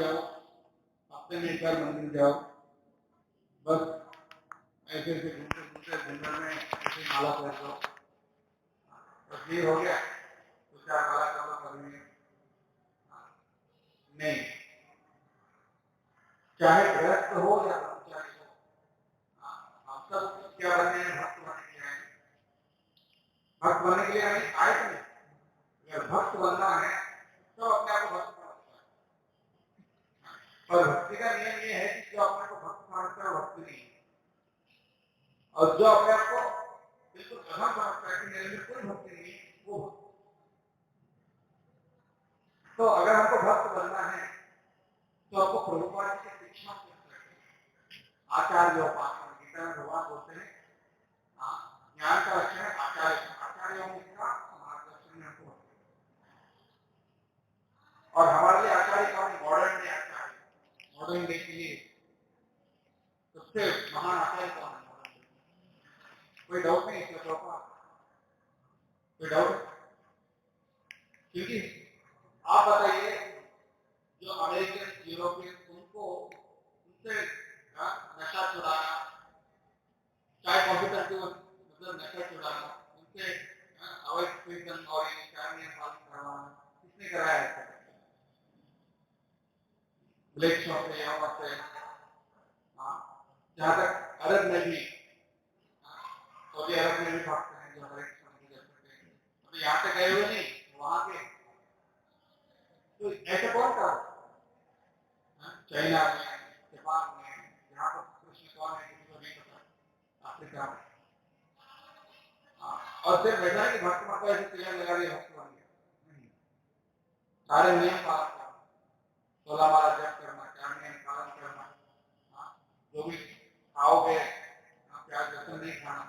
जाओ, हफ्ते में एक बार मंदिर जाओ, बस ऐसे ऐसे घूमते घूमते दिन में ऐसे माला कर दो, बस ये हो गया, तो क्या माला कर लो कभी नहीं। चाहे गृहस्थ हो या ब्रह्मचारी हो, हम सब क्या बनने हैं? भक्त बनने के लिए आए। भक्त बनने के लिए आए तो नहीं। अगर भक्त बनना है तो अपने आप को भक्त समझता है, और भक्ति का नियम ये है कि जो अपने को भक्त समझता है भक्ति नहीं है, और जो अपने आप को बिल्कुल अधम समझता है कि मेरे में कोई भक्ति नहीं है, वो भक्त। तो अगर हमको भक्त बनना है तो आपको प्रभुपाद की शिक्षा आचार्य गीता में भगवान बोलते हैं, ज्ञान का लक्षण है आचार्य, आचार्यों का मार्गदर्शन में हमको। और हमारे लिए आचार्य कौन? मॉडर्न डे आचार्य, मॉडर्न डे के लिए सबसे महान आचार्य कौन है? कोई डाउट नहीं इसमें, कोई डाउट? क्योंकि आप बताइए, जो अमेरिकन यूरोपियन, उनको उनसे नशा छुड़ाना, चाय कॉफी करके मतलब नशा छुड़ाना, उनसे अवैध प्रीतम और नियम पालन करवाना, किसने कराया है? ब्लैक शॉप से या वहां से, जहां तक अरब में भी, सऊदी अरब में भी भागते हैं जो हर एक समझ कर सकते हैं, तो यहाँ से गए हुए नहीं, वहां के। तो ऐसा कौन कर? चाइना में, जापान में, यहाँ पर कृष्ण कौन है किसी को नहीं पता, अफ्रीका में। और सिर्फ वैसा है कि भक्त माता ऐसे तिलक लगा दिया भक्त बन गया, नहीं। सारे नियम पालन करना, 16 माला जप करना, 4 नियम पालन करना, जो भी खाओगे प्याज लहसुन नहीं खाना,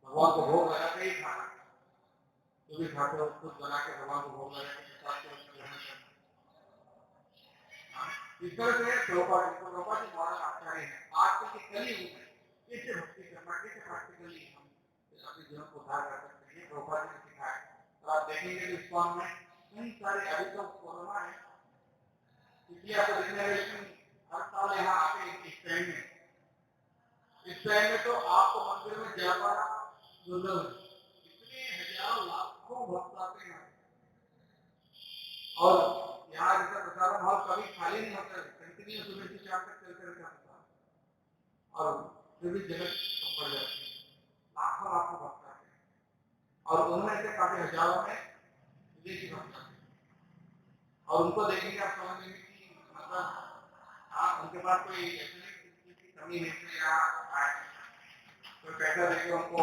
भगवान को भोग लगा के ही खाना, जो भी खाते हो खुद बना के भगवान को भोग लगा के प्रसाद के उसमें ग्रहण करना। इस तरह से प्रभुपाद जी मॉडल आचार्य हैं। आजकल के कलयुग में कैसे भक्ति करना, कैसे प्रैक्टिकली हम अपने जीवन को उद्धार कर सकते हैं, प्रभुपाद जी ने सिखाया। और आप देखेंगे कि इस्कॉन में कई सारे, अभी तो कोरोना है इसलिए आपको दिखने लगे, लेकिन हर साल यहाँ आके इस टाइम में तो आपको मंदिर में जा पाना दुर्लभ है, इतने हजारों लाखों भक्त आते हैं। और यहाँ जैसा प्रसाद हॉल कभी खाली नहीं होता, कंटिन्यू सुबह से शाम तक चलते रहता है, और फिर भी जगत कम पड़ जाती है, लाखों लाखों भक्त आते हैं, और उनमें से काफी हजारों में विदेशी भक्त आते हैं। और उनको देखेंगे आप समझ लेंगे कि मतलब उनके पास कोई ऐसी कमी नहीं है, यहाँ आए कोई पैसा देके उनको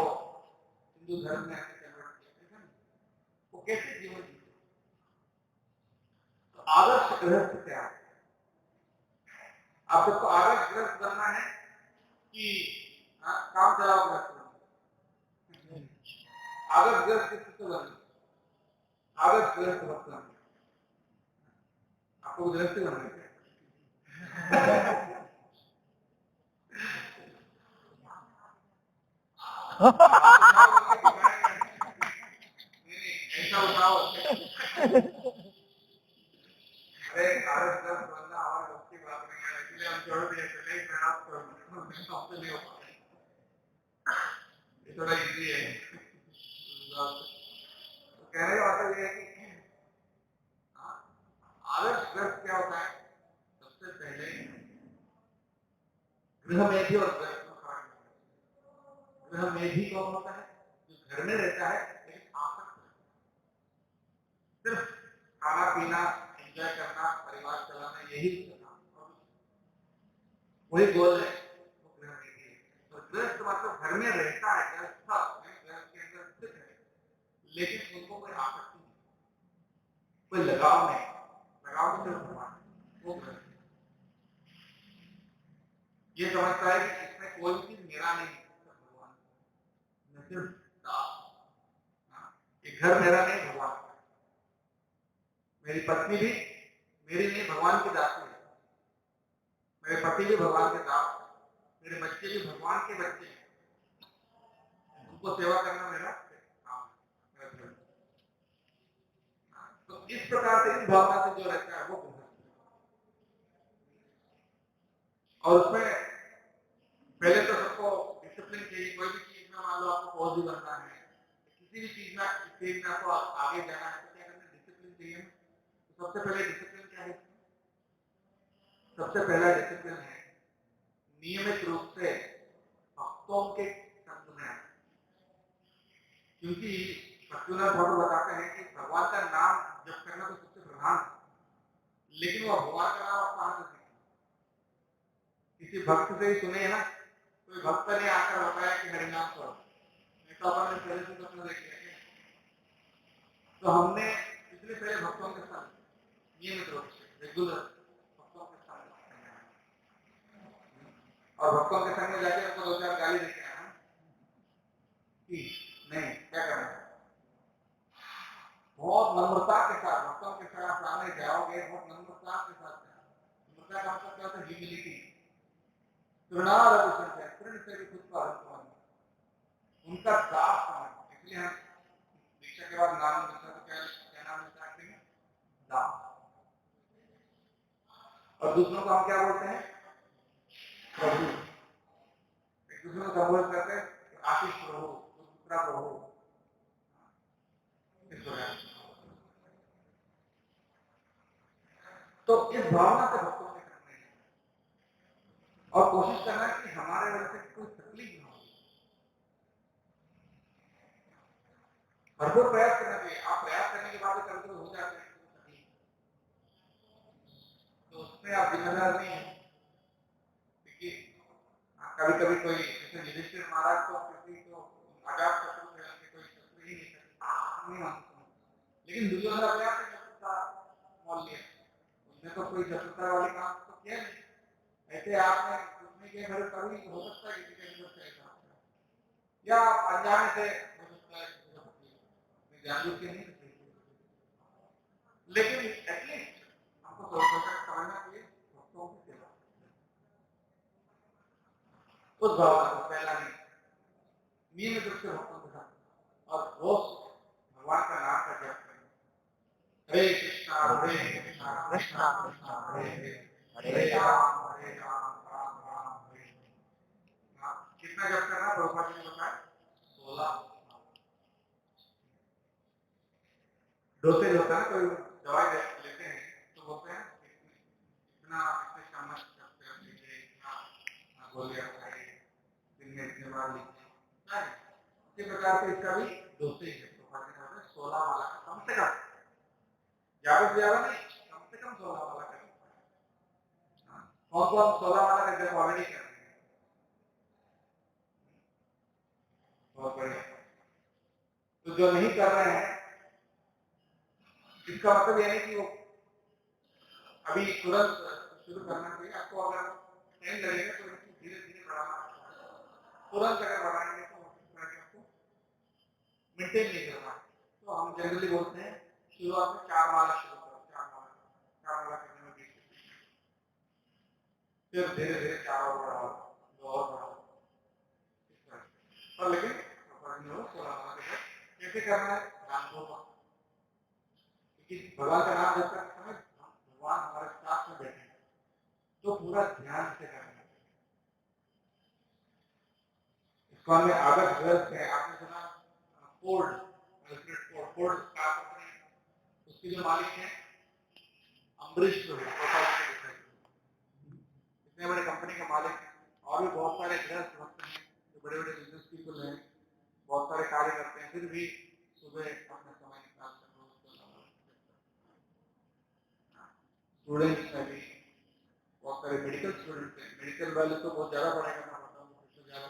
हिंदू धर्म में कन्वर्ट किया, वो कैसे जीवन जीते। तो आदर्श गृहस्थ क्या है? आप सबको आदर्श गृहस्थ बनना है कि काम चलाओ गृहस्थ बनना? आदर्श गृहस्थ किससे बनना? आदर्श गृहस्थ बनना, आपको गृहस्थ बनना है। ऐसा बताओ, अरे आदर्श गृहस्थ बनना हमारे वक्त की बात नहीं है, इसलिए हम छोड़ दिए थे, नहीं प्रयास करो, आपसे नहीं हो पाएगा, ये थोड़ा इजी है। तो कहने का मतलब ये है कि आदर्श गृहस्थ क्या होता है? सबसे पहले गृह मेधी और गृहस्थ में फर्क है। गृह मेधी कौन होता है? जो घर में रहता है लेकिन आसक्त है, सिर्फ खाना पीना एंजॉय करना, परिवार चलाना, यही उसका काम, वही गोल है, वो गृह मेधी है। तो गृहस्थ मतलब घर में रहता है, गृहस्थ के अंदर स्थित है, लेकिन उनको कोई आसक्ति नहीं, कोई लगाव नहीं, लगाव सिर्फ भगवान, वो गृहस्थ ये समझता है कि इसमें कोई चीज मेरा नहीं, भगवान मैं सिर्फ दास, ये घर मेरा नहीं, भगवान का। मेरी पत्नी भी मेरी नहीं, भगवान की दासी है, मेरे पति भी भगवान के दास, मेरे बच्चे भी भगवान के बच्चे हैं, उनको सेवा करना मेरा काम है, मेरा धर्म। तो इस प्रकार से इस भावना से जो रहता है वो गृहस्थ। और उसमें पहले तो सबको डिसिप्लिन चाहिए। कोई भी चीज में मान लो आपको फौजी बनना है, किसी भी चीज में आपको आगे जाना है, तो क्या करना है, डिसिप्लिन चाहिए। तो सबसे पहले डिसिप्लिन क्या है? सबसे पहला डिसिप्लिन है नियमित रूप से भक्तों के संग में आना। क्योंकि भक्तिनाथ ठाकुर बताते हैं कि भगवान का नाम जप करना तो सबसे प्रधान है, लेकिन वो भगवान का नाम आप कहां से सीखें? किसी भक्त से ही सुने ना, कोई भक्त ने आकर बताया कि हरिनाम करो, नहीं तो अपन ने पहले से तो अपना देख लिया। तो हमने इसलिए पहले भक्तों के साथ नियमित रूप से रेगुलर भक्तों के साथ, और भक्तों के संग में जाके उनको 2-4 गाली देके आना कि नहीं, क्या करना है। बहुत नम्रता के साथ भक्तों के साथ सामने जाओगे, बहुत नम्रता के साथ। नम्रता का मतलब क्या होता है? ह्यूमिलिटी। तृण से भी खुद को अलग समझना, उनका दास समझना। इसलिए हम दीक्षा के बाद नाम मिलता है, तो क्या नाम मिलता है? दास। और दूसरों को हम क्या बोलते हैं? प्रभु। एक दूसरे को संबोधित करते हैं आशीष प्रभु, दूसरा प्रभु, इस प्रकार। तो इस भावना से भक्तों से करना है और कोशिश करना है कि हमारे वजह से कोई तकलीफ ना हो। भरपूर प्रयास करना चाहिए। आप प्रयास करने के बाद कभी कभी हो जाते हैं तकलीफ, तो उसमें आप जिम्मेदार नहीं है। देखिए कभी कभी कोई जैसे युधिष्ठिर महाराज को किसी को अजात शत्रु थे, उनके कोई शत्रु ही नहीं मानते, लेकिन दुर्योधन अपने आप से शत्रुता मोल लिया। उसने तो कोई शत्रुता वाली काम तो किया नहीं। ऐसे आपने उसमें के घर कभी हो सकता है किसी के अंदर से ऐसा, या अनजाने से हो सकता है जानबूझ के नहीं, लेकिन एटलीस्ट हमको समझना चाहिए भक्तों की सेवा उस भावना को पहला नहीं, नियमित रूप से भक्तों के साथ और रोज भगवान का नाम का जप करें। हरे कृष्णा हरे कृष्णा कृष्णा कृष्णा हरे हरे, हरे राम राम राम हरे। कितना जप करना प्रभुपाद जी ने बताया? 16। डोसेज होता है, कोई दवाई लेते हैं तो बोलते हैं इतना इतने चम्मच जप कर लीजिए, इतना गोलियां खाइए, दिन में इतने बार लीजिए। इसी प्रकार से इसका भी डोसेज है। तो 16 वाला कम से कम, ज्यादा से ज्यादा नहीं, कम से कम 16 वाला करें। और तो हम 16 वाला का जब ऑलरेडी कर रहे हैं, बहुत बढ़िया। तो जो नहीं कर रहे हैं, इसका मतलब यह नहीं कि वो अभी तुरंत शुरू करना चाहिए। आपको अगर टाइम लगेगा तो इसको धीरे धीरे बढ़ाना। तुरंत अगर बढ़ाएंगे तो आपको मेंटेन नहीं करना। तो हम जनरली बोलते हैं शुरुआत में 4 माला शुरू करो, 4 माला करने में 20 मिनट, फिर धीरे धीरे 4 और बढ़ाओ, 2 और बढ़ाओ, पर लेकिन 16 माला कैसे करना है? ध्यान दो, क्योंकि भगवान का नाम जब तक समय भगवान हमारे साथ में बैठे तो पूरा ध्यान से करना है। इसको हमें आदत ग्रस्त है। आपने सुना फोर्ड, फोर्ड कार कंपनी, उसके जो मालिक हैं अम्बरीश प्रभु, इतने बड़े कंपनी के मालिक हैं। और भी बहुत सारे गृहस्थ भक्त हैं जो बड़े बड़े बिजनेस पीपल हैं, बहुत सारे कार्य करते हैं, फिर भी सुबह अपना समय निकाल कर स्टूडेंट्स में भी बहुत सारे मेडिकल स्टूडेंट्स हैं, मेडिकल वाले तो बहुत ज्यादा पढ़ाई करना पड़ता है,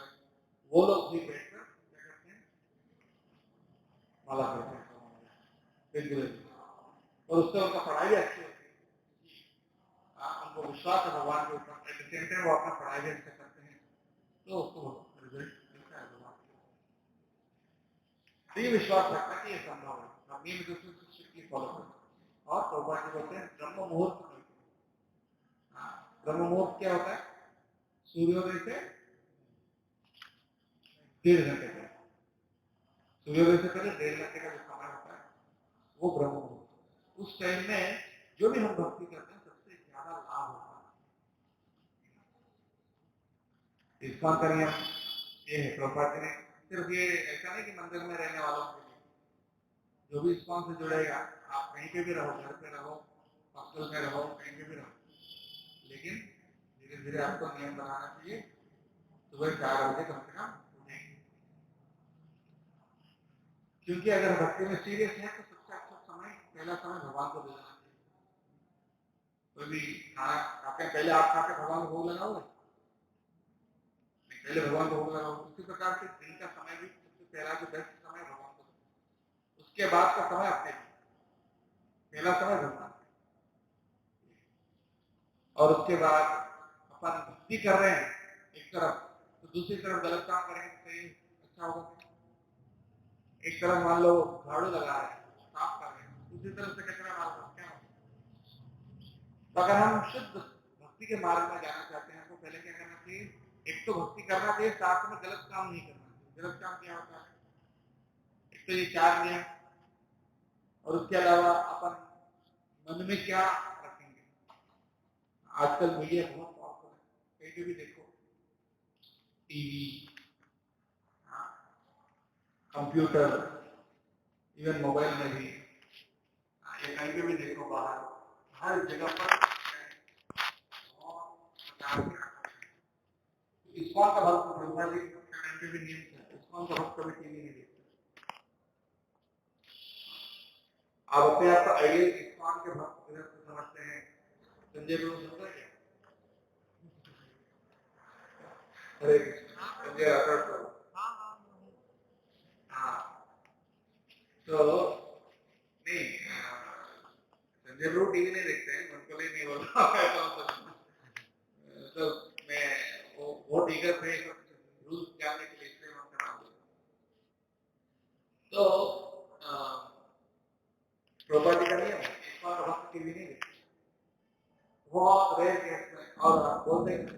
वो लोग भी बैठकर क्या करते हैं? माला करते हैं रेगुलरली, और उससे उनका पढ़ाई भी अच्छी होती है। उनको विश्वास है भगवान के ऊपर, एट द सेम टाइम वो अपना पढ़ाई भी अच्छा करते हैं, तो उसको रिजल्ट मिलता है भगवान। तो ये विश्वास रखना कि ये संभव है, हम नियमित रूप से स्ट्रिक्टली फॉलो करते हैं। और प्रभुपाद जी बोलते हैं ब्रह्म मुहूर्त। ब्रह्म मुहूर्त क्या होता है? सूर्योदय से 1.5 घंटे पहले, सूर्योदय से पहले 1.5 घंटे का जो समय होता है वो ब्रह्म मुहूर्त। उस टाइम में जो भी हम भक्ति करते हैं सबसे ज्यादा लाभ होता है। इस्कॉन का नियम ये है, प्रभुपाद जी ने सिर्फ ये ऐसा नहीं कि मंदिर में रहने वालों के लिए, जो भी इस्कॉन से जुड़ेगा, आप कहीं पे भी रहो, घर पे रहो, हॉस्टल में रहो, कहीं पे भी रहो, लेकिन धीरे धीरे आपको नियम बनाना चाहिए, सुबह 4 बजे कम से कम उठेंगे। क्योंकि अगर भक्ति में सीरियस है तो सबसे अच्छा समय, पहला समय भगवान को देना चाहिए। कोई भी खाना खाते हैं, पहले आप खाते भगवान को भोग लगाओगे, पहले भगवान को भोग लगाओगे। उसी प्रकार से दिन का समय भी सबसे पहला जो बेस्ट समय भगवान को, उसके बाद का समय अपने लिए, पहला समय भगवान, और उसके बाद अपन भक्ति कर रहे हैं एक तरफ, तो दूसरी तरफ गलत काम करेंगे तो सही अच्छा होगा। एक तरफ मान लो झाड़ू लगा रहे हैं, साफ कर रहे हैं, दूसरी तरफ से कचरा डाल रहे हैं, क्या होगा? तो अगर हम शुद्ध भक्ति के मार्ग में जाना चाहते हैं तो पहले क्या करना चाहिए? एक तो भक्ति करना चाहिए, साथ में गलत काम नहीं करना चाहिए। गलत काम क्या होता है? एक तो ये 4 नियम, और उसके अलावा अपन मन में क्या रखेंगे। आजकल मीडिया बहुत पावरफुल है, कहीं पे भी देखो, टीवी, कंप्यूटर, इवन मोबाइल में भी, या कहीं पे भी देखो बाहर, हर जगह पर इस्कॉन का भक्त ब्रह्मा जी कहीं पे भी नियम है, इस्कॉन का भक्त कभी टीवी नहीं देखता। आप अपने आप को आइडियल इस्कॉन के भक्त समझते हैं, संजय गुरु समझ रहे? हरे कृष्ण, संजय राठौड़ को, हाँ, तो नहीं, संजय गुरु टीवी नहीं देखते हैं, उनको नहीं बोल रहा, तो मैं वो टीगर थे रूल्स जानने के लिए, इसलिए उनका नाम लिया। तो प्रभुपाद जी का नियम है, इस्कॉन का भक्त टीवी नहीं देखते, बहुत रेयर केस में, और बोलते हैं कि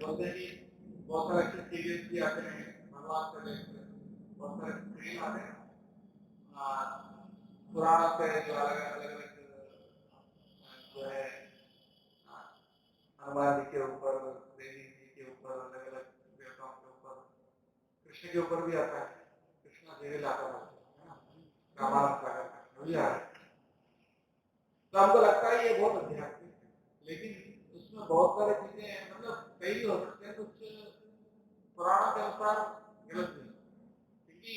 बहुत सारे अच्छे सीरियल्स भी आते हैं भगवान से रिलेटेड, बहुत सारे फिल्म आते हैं पुराना से जो अलग अलग जो है हनुमान जी के ऊपर, देवी जी के ऊपर, अलग अलग देवताओं के ऊपर, कृष्ण के ऊपर भी आता है, कृष्ण सीरियल आता है, रामायण सागर भी आ रहा है। तो हमको लगता है ये बहुत आध्यात्मिक है, लेकिन उसमें बहुत सारी चीजें मतलब सही हो सकते हैं, कुछ पुराणों के अनुसार गलत नहीं, क्योंकि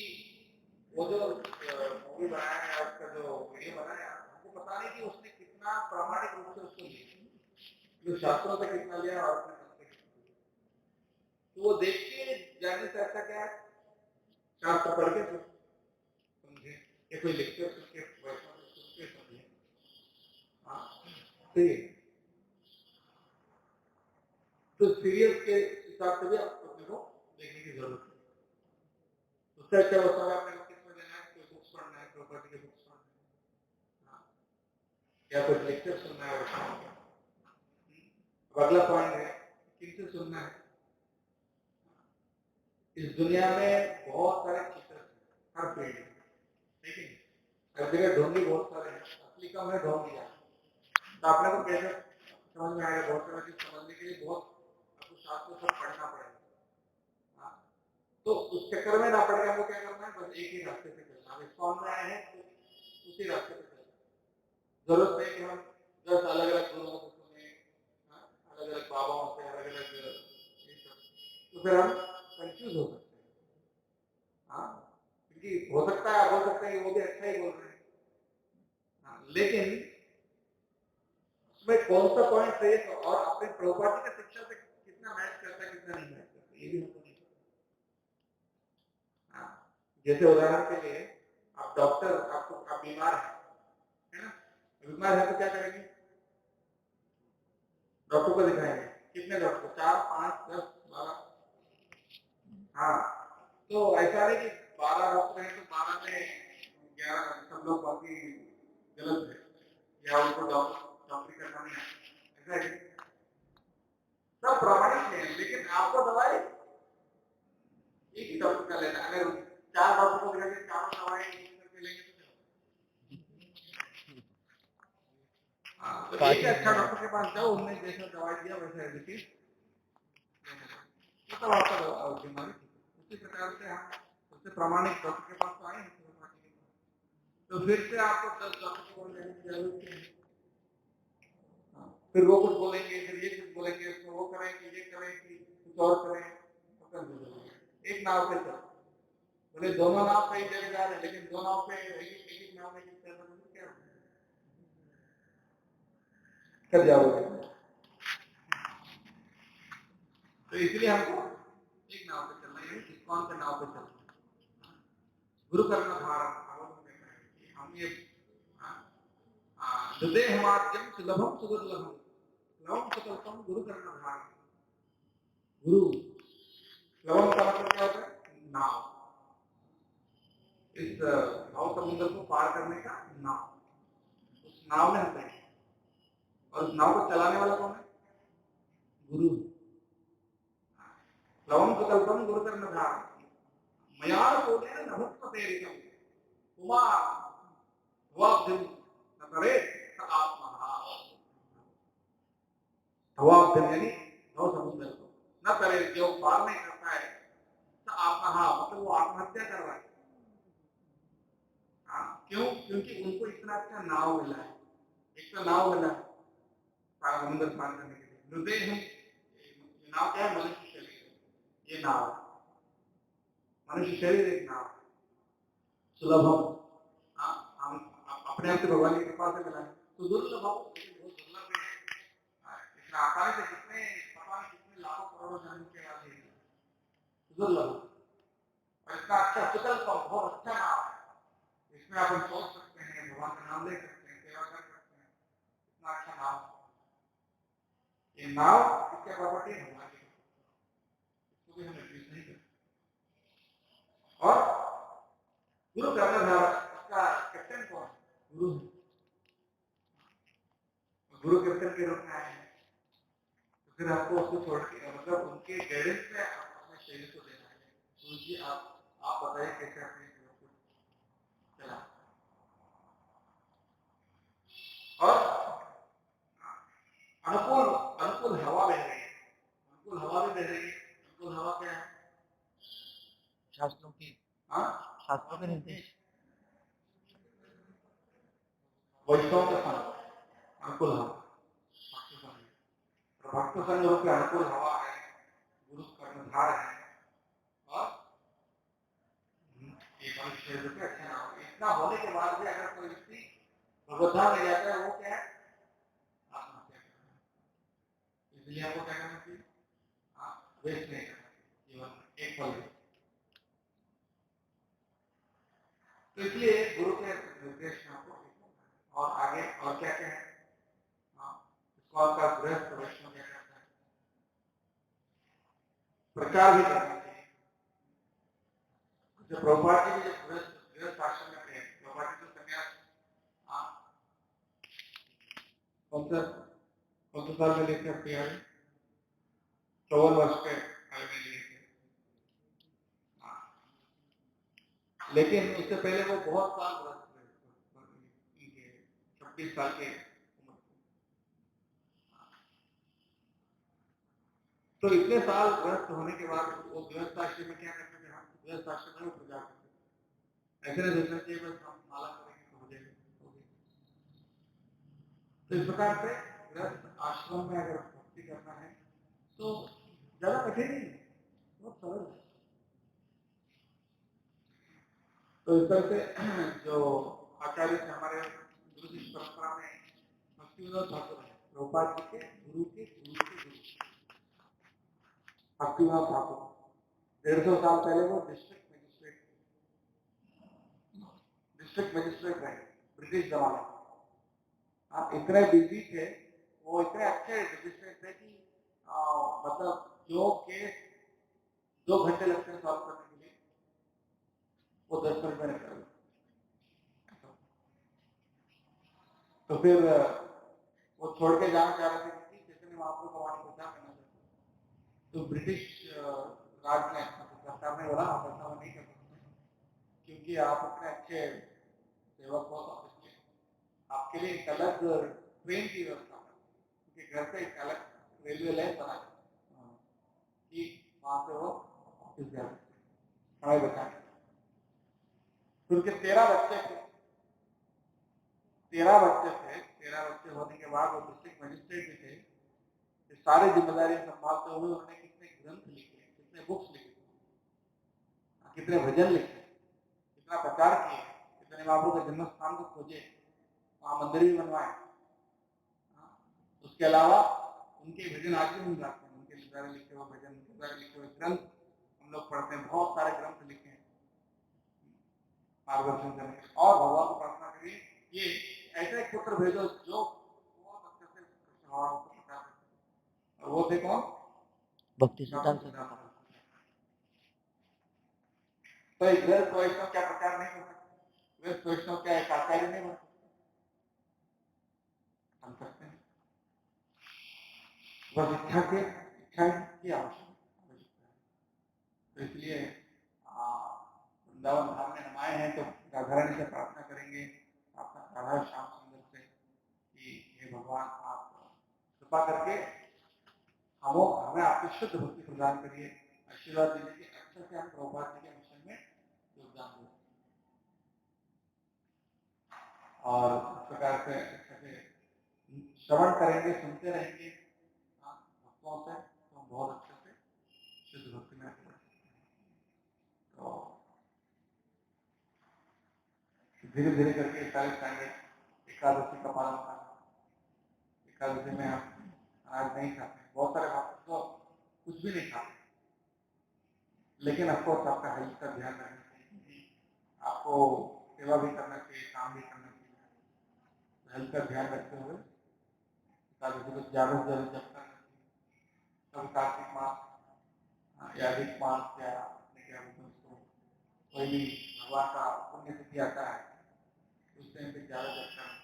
वो जो मूवी बनाया है, उसका जो वीडियो बनाया, हमको पता नहीं कि उसने कितना प्रामाणिक रूप से उसको लिया, जो शास्त्रों से कितना लिया और अपने मन से कितना लिया। तो वो देख के जाने से अच्छा क्या है, शास्त्र पढ़ के समझे, या कोई लेक्चर सुन के, वैष्णव सुन के समझे। तो सीरियस के हिसाब से भी आपको अपने को देखने की जरूरत है। उससे अच्छा वो समय अपने को किसमें देना है, कोई बुक्स पढ़ना है, प्रॉपर्टी के बुक्स पढ़ना है, या कुछ लेक्चर सुनना है। अगला पॉइंट है किनसे सुनना है। इस दुनिया में बहुत सारे टीचर्स हैं, हर फील्ड में, ठीक है, हर जगह ढोंगी बहुत सारे हैं, असली कम है ढोंगी ज्यादा। तो आपने को कैसे समझ में आएगा? बहुत सारा चीज समझने के लिए बहुत आपको शास्त्र सब पढ़ना पड़ेगा। तो उस चक्कर में ना पड़ के हमको क्या करना है, बस एक ही रास्ते पे चलना है। इस्कॉन में आए हैं तो उसी रास्ते पे चलना। जरूरत नहीं कि हम 10 अलग अलग गुरुओं से सुने, अलग अलग बाबाओं से, अलग अलग, तो फिर हम कंफ्यूज हो सकते हैं। क्योंकि हो सकता है, आप बोल सकते हैं कि वो भी अच्छा ही बोल रहे हैं, लेकिन उसमें कौन सा पॉइंट सही है और अपने प्रॉपर्टी की शिक्षा से कितना मैच करता है, कितना नहीं मैच करता, ये भी हमको नहीं पता। जैसे उदाहरण के लिए आप डॉक्टर, आप बीमार है ना, बीमार है तो क्या करेंगे? डॉक्टर को दिखाएंगे। कितने डॉक्टर? 4, 5, 10, 12? हाँ, तो ऐसा नहीं कि 12 डॉक्टर हैं तो 12 में 11 सब लोग बाकी गलत है, या उनको डॉक्टरी करना नहीं आता, ऐसा है? सब प्रामाणिक है, लेकिन आपको दवाई एक ही डॉक्टर का लेना। अगर 4 डॉक्टर को दिखाएंगे, 4 दवाई करके लेंगे तो एक अच्छा डॉक्टर के पास जाओ, उन्होंने जैसा दवाई दिया वैसा रिसीव। तब आपका बीमारी ठीक है। उसी प्रकार से हम सबसे प्रामाणिक डॉक्टर के पास तो आए हैं, तो फिर से आपको 10 डॉक्टर को लेने की जरूरत नहीं है। फिर वो कुछ बोलेंगे, फिर ये कुछ बोलेंगे, उसको वो करें कि ये करें कि कुछ और करें, एक नाव पे चलो। बोले दोनों नाव कई जगह जा रहे हैं, लेकिन दो नाव पे एक नाव में क्या कर जाओगे? तो इसलिए हमको एक नाव पे चलना है, कौन से नाव पे चलना? गुरु कर्म धारण हम ये हृदय माध्यम सुलभम सुदुर्लभम लवम सकल्पम गुरु कर्म धारण। गुरु लवम का मतलब क्या होता है? नाव। इस भाव समुद्र को पार करने का नाव। उस नाव में हम बैठे और उस नाव को चलाने वाला कौन है? गुरु। लवम सकल्पम गुरु कर्म धारण मयार कोलेन नभुत्व तेरिकम उमा भवाब्धिम न करे आत्मा। भवाब्धिम यानी भाव समुद्र को न करे, जो पार नहीं करता है तो आत्मा, मतलब वो आत्महत्या कर रहा है। क्यों? क्योंकि उनको इतना अच्छा नाव मिला है। एक तो नाव मिला है समुद्र पार करने के लिए। हृदय हम नाव क्या है? मनुष्य शरीर। ये नाव मनुष्य शरीर एक नाव सुलभम। हम अपने आप से भगवान की कृपा से मिला है। तो दुर्लभ बहुत दुर्लभ है। इतना आसानी से कितने पता नहीं कितने लाखों करोड़ों जन्म के बाद दुर्लभ। और इतना अच्छा सुकल्प बहुत अच्छा नाम है। इसमें आप सोच सकते हैं, भगवान का नाम ले सकते हैं, सेवा कर सकते हैं। इतना अच्छा नाम। ये नाव इसके प्रॉपर्टी है हमारी, इसको भी हम यूज नहीं करते। और गुरु कर्णधार उसका कैप्टन कौन है? गुरु। गुरु कैप्टन के रूप में आए हैं, तो फिर आपको उसको छोड़ के, मतलब उनके गाइडेंस में अपने शरीर को देना है। गुरु जी आप बताइए कैसे अपने जीवन को चला। और अनुकूल अनुकूल हवा बह रही है, अनुकूल हवा भी बह रही है। अनुकूल हवा क्या है? शास्त्रों की, शास्त्रों के निर्देश, वैष्णव का संग, अनुकूल हवा भक्त संघ रूप में अनुकूल हवा है, गुरु कर्णधार है। और एक मनुष्य रूप में अच्छा नाम। इतना होने के बाद भी अगर कोई व्यक्ति भगवद्धाम में जाता है, वो क्या है? आत्महत्या करता है। इसलिए आपको क्या करना चाहिए? वेस्ट नहीं करना चाहिए जीवन एक पल में। तो इसलिए गुरु के निर्देश में आपको और आगे और क्या क्या है? इसको आपका गृहस्थ वैष्णव क्या करता है? प्रचार भी करना चाहिए। जो प्रभुपाद जी भी जो गृहस्थ आश्रम में थे, प्रभुपाद जी तो संन्यास कौन से साल में लेकर किया है? 54 वर्ष के काल में लिए थे। लेकिन उससे पहले वो बहुत साल गृहस्थ रहे, इनके 26 साल के उम्र। तो इतने साल गृहस्थ होने के बाद वो गृहस्थ आश्रम में क्या करते थे? हम गृहस्थ आश्रम में प्रचार करते। ऐसे नहीं सोचना चाहिए बस हम माला करेंगे तो हो जाएगा। तो इस प्रकार से गृहस्थ आश्रम में अगर भक्ति करना है तो ज्यादा कठिन नहीं है, बहुत सरल है। तो इस तरह से जो आचार्य थे हमारे गुरु शिष्य परंपरा में, भक्तिविनोद ठाकुर है, प्रभुपाद जी के गुरु के गुरु के गुरु भक्तिविनोद ठाकुर। 150 साल पहले वो डिस्ट्रिक्ट मजिस्ट्रेट रहे ब्रिटिश जमाने में। आप इतने बिजी थे, वो इतने अच्छे मजिस्ट्रेट थे कि मतलब जो केस 2 घंटे लगते हैं सॉल्व करने के लिए, वो 10 मिनट में कर। तो फिर वो छोड़ के जाना चाह रहे थे कि किसी ने आपको कमाने को क्या करना चाहते। तो ब्रिटिश राज ने, सरकार ने बोला आप ऐसा नहीं कर सकते, क्योंकि आप इतने अच्छे सेवक हो, आपके लिए एक अलग ट्रेन की व्यवस्था है, क्योंकि घर पे एक अलग रेलवे लाइन बना कि वहां से वो ऑफिस गए समय बचाने। उनके 13 बच्चे थे, 13 बच्चे थे। 13 बच्चे होने के बाद वो डिस्ट्रिक्ट मजिस्ट्रेट भी थे। ये सारी जिम्मेदारी संभालते हुए उन्होंने कितने ग्रंथ लिखे, कितने बुक्स लिखे, कितने भजन लिखे, कितना प्रचार किए, कितने महाप्रभु के जन्म स्थान को खोजे, वहां मंदिर भी बनवाए। उसके अलावा उनके भजन आज भी हम गाते हैं, उनके द्वारा लिखे हुए भजन, उनके द्वारा लिखे हुए ग्रंथ हम लोग पढ़ते हैं। बहुत सारे ग्रंथ लिखे हैं मार्गदर्शन करने के। और भगवान को प्रार्थना करिए ये ऐसे एक पुत्र भेजो जो बहुत अच्छे से कृष्ण भगवान को प्रचार करे। और वो थे कौन? भक्ति सिद्धांत सिद्धांत। तो एक गृहस्थ वैष्णव क्या प्रचार नहीं कर सकते? गृहस्थ वैष्णव क्या एक आचार्य नहीं बन सकते? हम सकते हैं, बस इच्छा की आवश्यकता है। तो इसलिए वृंदावन धाम में हम आए हैं तो राधारानी से प्रार्थना करेंगे, राधा श्याम सुंदर से कि हे भगवान आप कृपा करके हमें आपकी शुद्ध भक्ति प्रदान करिए, आशीर्वाद दीजिए कि अच्छे से हम प्रभुपाद जी के मिशन में योगदान दें। और इस प्रकार से अच्छे से श्रवण करेंगे, सुनते रहेंगे भक्तों से, तो बहुत अच्छे से शुद्ध भक्ति में आगे बढ़ सकते हैं। तो धीरे धीरे करके सारे स्टैंडर्ड एकादशी का पालन करना। एकादशी में हम अनाज नहीं खाते, बहुत सारे भक्त तो कुछ भी नहीं खाते, लेकिन अफकोर्स आपका हेल्थ का ध्यान रखना चाहिए, आपको सेवा भी करना चाहिए, काम भी करना चाहिए। तो हेल्थ का ध्यान रखते हुए एकादशी को ज्यादा से ज्यादा जप करना चाहिए। कभी कार्तिक मास या अधिक मास या क्या बोलते हैं उसको, कोई भी भगवान का पुण्य तिथि आता है उस टाइम पे ज्यादा जप करना।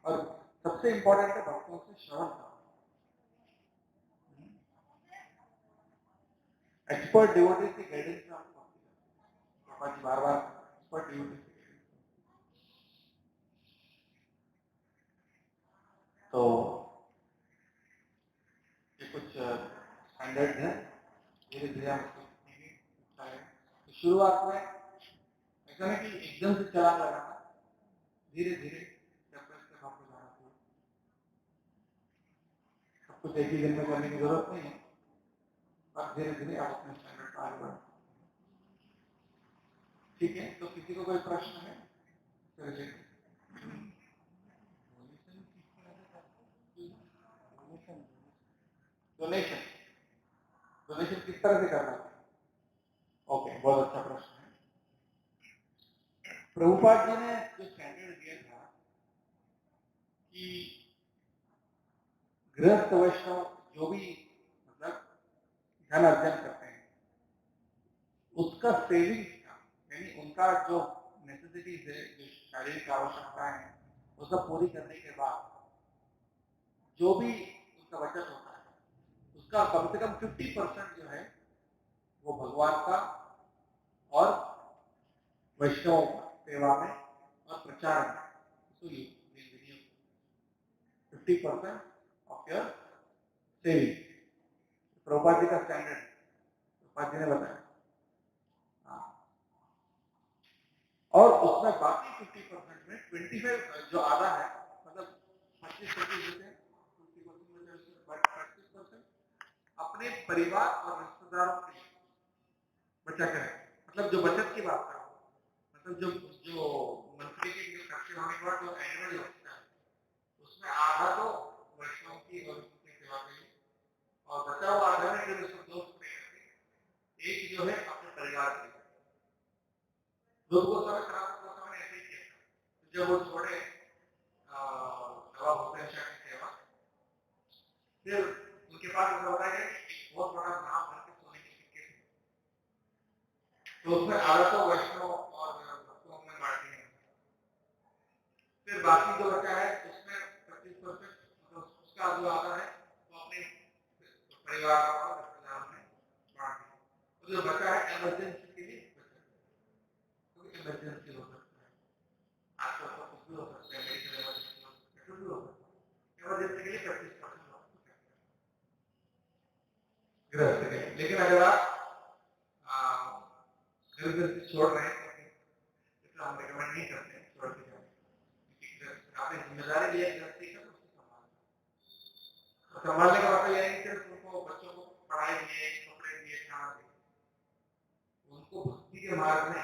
और सबसे इम्पोर्टेंट है भक्तों से श्रवण करना। एक्सपर्ट डिवोटीज की गाइडेंस में आपको पापा जी बार बार एक्सपर्ट डिवोटीज की गाइडेंस। तो ये कुछ स्टैंडर्ड है, धीरे धीरे हम इसको सीखेंगे। तो शुरुआत में ऐसा नहीं कि एकदम से चला लगाना, धीरे धीरे स्टेप बाय स्टेप आपको जाना चाहिए। सब कुछ एक ही दिन में करने की जरूरत नहीं है, पर धीरे धीरे आप अपने स्टैंडर्ड पर आगे बढ़। ठीक है, तो किसी को कोई प्रश्न है डोनेशन डोनेशन किस तरह से करना है? ओके, बहुत अच्छा प्रश्न है। प्रभुपाद जी ने जो स्टैंडर्ड दिया था कि गृहस्थ वैष्णव जो भी मतलब धन अर्जन करते हैं उसका सेविंग्स का, यानी उनका जो नेसेसिटीज है, जो शारीरिक आवश्यकताएं हैं, वो सब पूरी करने के बाद जो भी उनका बचत होता है उसका कम से कम 50% जो है वो भगवान का और वैष्णव सेवा में और प्रचार में उसको 50% of your saving. Prabhupada ji का स्टैंडर्ड प्रभुपाद जी ने बताया। और उसमें बाकी 50% में 25 जो आधा है, मतलब 25% 25% अपने परिवार और रिश्तेदारों के लिए बचा करें। मतलब जो बचत की बात करो, मतलब जो मंथली के खर्चे होने के बाद जो एनुअल लगता है उसमें आधा तो वैष्णव की और उनकी सेवा के लिए, और बचा हुआ आधा में फिर उसको दोस्त करके एक जो है अपने परिवार के लिए। लोगों समय खराब ऐसे ही किया था। जब वो छोड़े नवाब हुसैन शाह की सेवा, फिर उनके पास ऐसा होता है कि बहुत बड़ा नाम भर के सोने के सिक्के थे, तो उसमें आधा तो वैष्णव और भक्तों में बांट दिए। फिर बाकी जो बचा है उसमें 25% मतलब उसका जो आधा है वो अपने परिवार और रिश्तेदारों में बांट दिया। तो जो बचा है इमरजेंसी के लिए बचा, क्योंकि इमरजेंसी हो सकता है, आजकल तो कुछ भी हो सकता है, मेडिकल इमरजेंसी हो सकता है, कुछ भी हो सकता है। इमरजेंसी के लिए 25% गृहस्थ के लिए लेकिन अगर आप घर घर से छोड़ रहे हैं तो हम रिकमेंड नहीं करते हैं छोड़ के जाए, क्योंकि आपने जिम्मेदारी लिया गृहस्थी का, तो संभालने का मतलब यह है कि सिर्फ उनको बच्चों को पढ़ाई दिए, कपड़े दिए, खाना दिए, उनको भक्ति के मार्ग में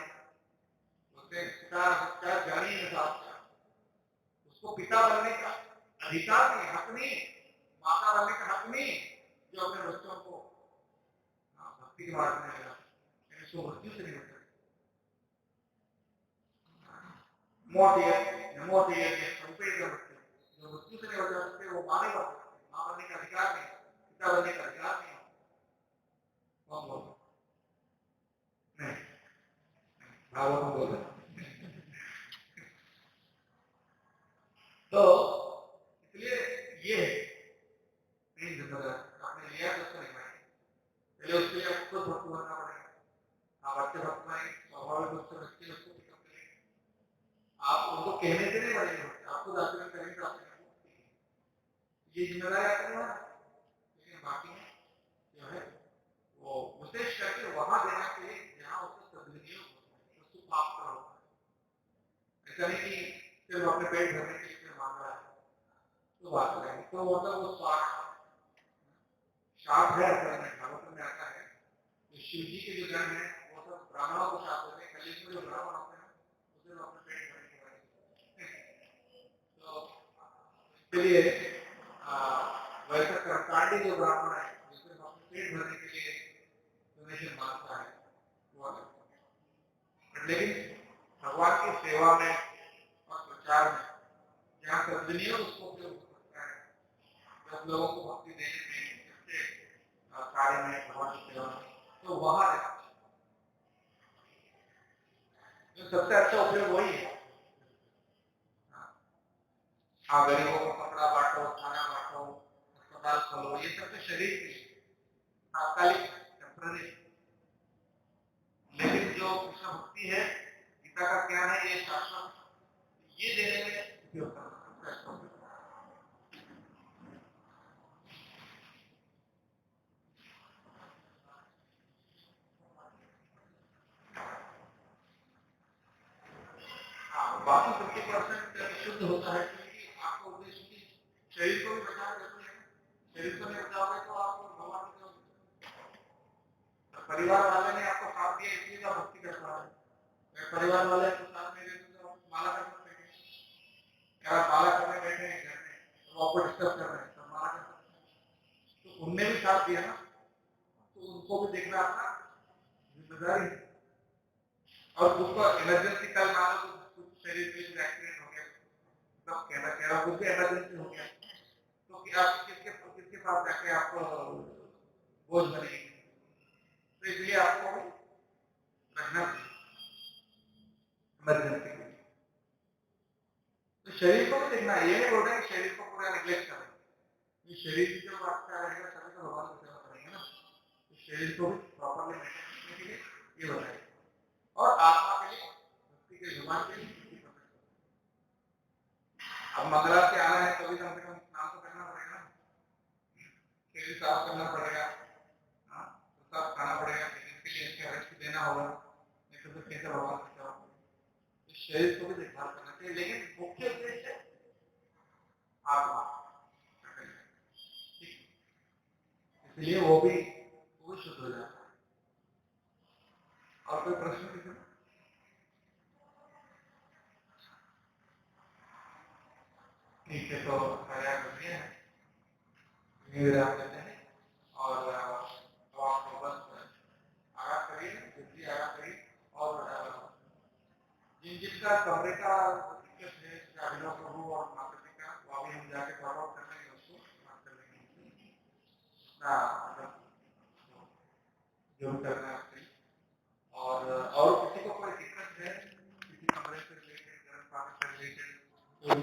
उससे पिता जानी है साहब, उसको पिता बनने का अधिकार नहीं, हक नहीं, माता बनने का हक नहीं, जो अपने बच्चों को भक्ति के मार्ग में लगा, इसको मृत्यु से नहीं बचा। मोटी है संपेट का बच्चे जो मृत्यु से नहीं बचा सकते, वो माँ नहीं बन सकते, माँ बनने का अधिकार नहीं, पिता बनने का अधिकार नहीं, कौन बोल नहीं, भागवत बोल रहे। तो इसलिए ये तीन जिम्मेदारी आपने लिया तो उसको निभाएंगे, पहले उसके लिए आपको खुद भक्त बनना पड़ेगा, आप अच्छे भक्त बनेंगे, स्वाभाविक रूप से बच्चे उसको पिकअप करेंगे, आप उनको कहने से नहीं बनेंगे, आप खुद आचरण करेंगे तो आपको ये जिम्मेदारी आपको निभाना, लेकिन बाकी जो है वो विशेष करके वहां देना चाहिए जहां उसका सदुपयोग होता है, उसको प्राप्त होता है। ऐसा नहीं कि सिर्फ अपने पेट भरने के लिए मांग रहा है तो बात करेंगे, तो मतलब वो शाप है, असल में भागवत में आता है कि शिव जी के जो जन है वो सब ब्राह्मणों को शाप देते हैं, कलयुग में जो ब्राह्मण होते हैं उसे अपने पेट भरने के लिए, तो इसके लिए वैसा कर्मकांडी जो ब्राह्मण है जिसे अपने पेट भरने के लिए डोनेशन मांगता है वो अलग, लेकिन भगवान की सेवा में और प्रचार में जहाँ सदुपयोग उसको उपयोग हो सकता है, जब लोगों को भक्ति देने में सच्चे कार्य में भगवान की सेवा में, तो वहां जो सबसे अच्छा उपयोग वही है। हाँ, गरीबों को कपड़ा बांटो, खाना बांटो, अस्पताल खोलो, ये सब तो शरीर के लिए तात्कालिक टेम्पररी, लेकिन जो कृष्ण भक्ति है, गीता का ज्ञान है, ये शाश्वत, ये देने में उपयोग करना सबसे अच्छा उपयोग। बाकी 50% शुद्ध होता है, क्योंकि आपको उद्देश्य की शरीर को भी बचाना जरूरी है, शरीर को नहीं बचाओगे तो आप भगवान की परिवार वाले ने आपको साथ दिया इसलिए आप भक्ति कर पा रहे, परिवार वाले आपको साथ नहीं देते तो माला कर सकते हैं, अगर आप माला करने बैठे हैं घर में तो आपको डिस्टर्ब कर रहे हैं तो माला कर सकते हैं, तो उनने भी साथ दिया ना, तो उनको भी देखना अपना जिम्मेदारी है। और उसको इमरजेंसी कल मान लो कुछ शरीर में एक्सीडेंट हो गया, मतलब कह रहा कुछ भी इमरजेंसी हो गया, तो कि आप किसके पास जाके आपको बोझ बनेगी, तो इसलिए आपको रखना चाहिए इमरजेंसी के लिए। तो शरीर को भी देखना है, ये नहीं बोल रहे शरीर को पूरा निगलेक्ट करना, ये शरीर की जब आपका रहेगा तभी तो भगवान की सेवा करेंगे ना, तो शरीर को भी प्रॉपरली मेंटेन करने के लिए ये बताएगा, और आत्मा के लिए भक्ति के भगवान के लिए अब मंगला से आना है तभी कम से कम स्नान तो करना पड़ेगा, शरीर साफ करना पड़ेगा, प्रसाद खाना पड़ेगा, इसके लिए इसके रेस्ट देना होगा, नहीं तो फिर कैसे भगवान की सेवा करेंगे, तो शरीर को भी देखभाल करना चाहिए, लेकिन मुख्य उद्देश्य आत्मा, इसलिए वो भी शुद्ध हो जाता है। और कोई प्रश्न किसी में? ठीक है, तो प्रयास करिए है विराम देते हैं, और आप बस आराम करिए, जल्दी आराम करिए, और जिनका कमरे का दिक्कत है, अभिनव प्रभु और माता पिता, वो अभी हम जाके फॉलो अप कर लेंगे, उसको बात कर लेंगे ना, मतलब जो भी करना है उसके, और किसी को कोई दिक्कत है किसी कमरे से रिलेटेड, गर्म पानी से रिलेटेड, कोई